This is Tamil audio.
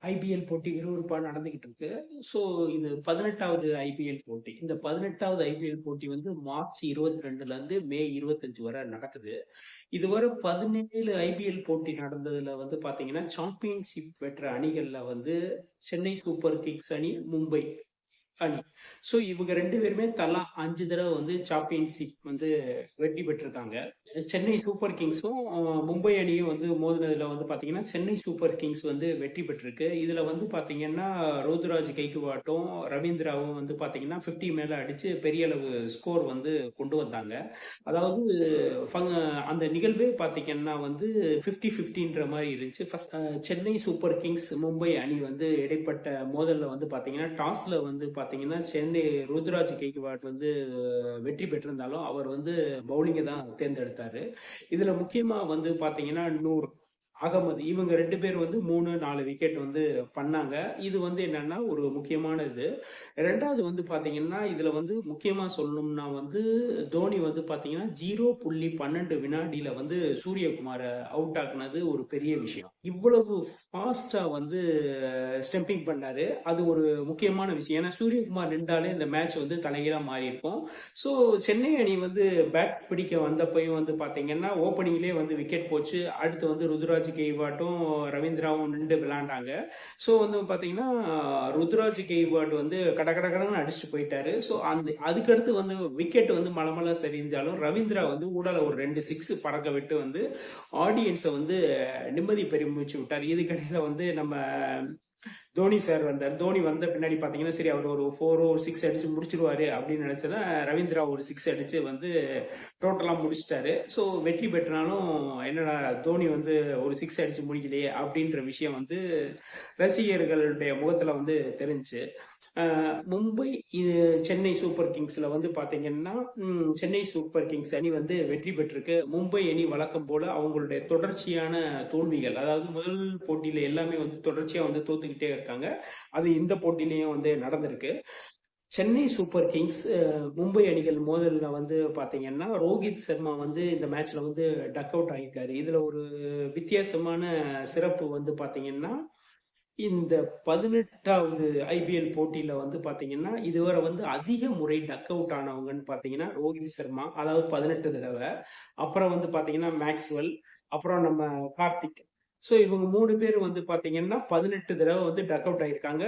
ஐபிஎல் போட்டி விறுவிறுப்பா நடந்துகிட்டு இருக்கு. ஸோ இது 18வது ஐபிஎல் போட்டி. இந்த 18வது ஐபிஎல் போட்டி வந்து மார்ச் 22ல இருந்து மே 25 வரை நடக்குது. இதுவரை 17 ஐபிஎல் போட்டி நடந்ததுல வந்து பாத்தீங்கன்னா சாம்பியன்ஷிப் பெற்ற அணிகள்ல வந்து சென்னை சூப்பர் கிங்ஸ் அணி, மும்பை அணி. ஸோ இவங்க 2 பேருமே தலா 5 தடவை வந்து சாம்பியன்ஷிப் வந்து வெற்றி பெற்றிருக்காங்க. சென்னை சூப்பர் கிங்ஸும் மும்பை அணியும் வந்து மோதினதுல வந்து பாத்தீங்கன்னா சென்னை சூப்பர் கிங்ஸ் வந்து வெற்றி பெற்றிருக்கு. இதுல வந்து பாத்தீங்கன்னா ருதுராஜ் கைக்குவாட்டும் ரவீந்திராவும் வந்து பாத்தீங்கன்னா 50 மேல அடிச்சு பெரிய அளவு ஸ்கோர் வந்து கொண்டு வந்தாங்க. அதாவது அந்த நிகழ்வே பாத்தீங்கன்னா வந்து 50-50ன்ற மாதிரி இருந்துச்சு. First Chennai super Kings Mumbai அணி வந்து இடைப்பட்ட மோதல்ல வந்து பாத்தீங்கன்னா டாஸ்ல வந்து பாத்தீங்கன்னா சென்னை ருத்ராஜ் கெய்க்வாட் வந்து வெற்றி பெற்றிருந்தாலும் அவர் வந்து பவுலிங்கை தான் தேர்ந்தெடுத்தாரு. இதுல முக்கியமா வந்து பாத்தீங்கன்னா நூர் அகமது இவங்க 2 பேர் வந்து 3-4 விக்கெட் வந்து பண்ணாங்க. இது வந்து என்னன்னா ஒரு முக்கியமான இது. 2வது வந்து பாத்தீங்கன்னா இதுல வந்து முக்கியமா சொல்லணும்னா வந்து தோனி வந்து பாத்தீங்கன்னா 0.12 வினாடியில வந்து சூரியகுமார அவுட் ஆக்குனது ஒரு பெரிய விஷயம். இவ்வளவு ஃபாஸ்டா வந்து ஸ்டெம்பிங் பண்ணாரு. அது ஒரு முக்கியமான விஷயம். ஏன்னா சூரியகுமார் நின்றாலே இந்த மேட்ச் வந்து தலைகீழா மாறி இருக்கும். ஸோ சென்னை அணி வந்து பேட் பிடிக்க வந்தப்பையும் வந்து பாத்தீங்கன்னா ஓப்பனிங்லேயே வந்து விக்கெட் போச்சு. அடுத்து வந்து ருதுராஜ் கெய்வாட்டும் ரவீந்திராவும் நின்று விளையாண்டாங்க. ஸோ வந்து பாத்தீங்கன்னா ருத்ராஜ் கெய்வாட் வந்து கடகடன்னு அடிச்சுட்டு போயிட்டாரு. ஸோ அதுக்கடுத்து வந்து விக்கெட் வந்து மலமல சரிஞ்சாலும் ரவீந்திரா வந்து ஊடால ஒரு 2 சிக்ஸ் பறக்க விட்டு வந்து ஆடியன்ஸை வந்து நிம்மதி பெருமிச்சு விட்டார். இதுக்கடையில வந்து நம்ம தோனி சார் வந்தார். தோனி வந்த பின்னாடி பாத்தீங்கன்னா சரி அவர் ஒரு 4 ஒரு 6 அடிச்சு முடிச்சிருவாரு அப்படின்னு நினைச்சதா ரவீந்திரா ஒரு 6 அடிச்சு வந்து டோட்டலா முடிச்சிட்டாரு. ஸோ வெற்றி பெற்றாலும் என்னடா தோனி வந்து ஒரு 6 அடிச்சு முடிக்கலையே அப்படின்ற விஷயம் வந்து ரசிகர்களுடைய முகத்துல வந்து தெரிஞ்சு. மும்பை சென்னை சூப்பர் கிங்ஸ்ல வந்து பாத்தீங்கன்னா சென்னை சூப்பர் கிங்ஸ் அணி வந்து வெற்றி பெற்றிருக்கு. மும்பை அணி வழக்கம் போல அவங்களுடைய தொடர்ச்சியான தோல்விகள், அதாவது முதல் போட்டியில எல்லாமே வந்து தொடர்ச்சியா வந்து தோத்துக்கிட்டே இருக்காங்க. அது இந்த போட்டியிலையும் வந்து நடந்திருக்கு. சென்னை சூப்பர் கிங்ஸ் மும்பை அணிகள் மோதல்ல வந்து பாத்தீங்கன்னா ரோஹித் சர்மா வந்து இந்த மேட்ச்ல வந்து டக் அவுட் ஆகியிருக்காரு. இதுல ஒரு வித்தியாசமான சிறப்பு வந்து பாத்தீங்கன்னா இந்த 18வது ஐபிஎல் போட்டியில வந்து பாத்தீங்கன்னா இதுவரை வந்து அதிக முறை டக் அவுட் ஆனவங்கன்னு பாத்தீங்கன்னா ரோஹித் சர்மா, அதாவது 18 தடவை. அப்புறம் வந்து பாத்தீங்கன்னா மேக்ஸ்வெல், அப்புறம் நம்ம கார்த்திக். ஸோ இவங்க 3 பேர் வந்து பாத்தீங்கன்னா 18 தடவை வந்து டக் அவுட் ஆயிருக்காங்க.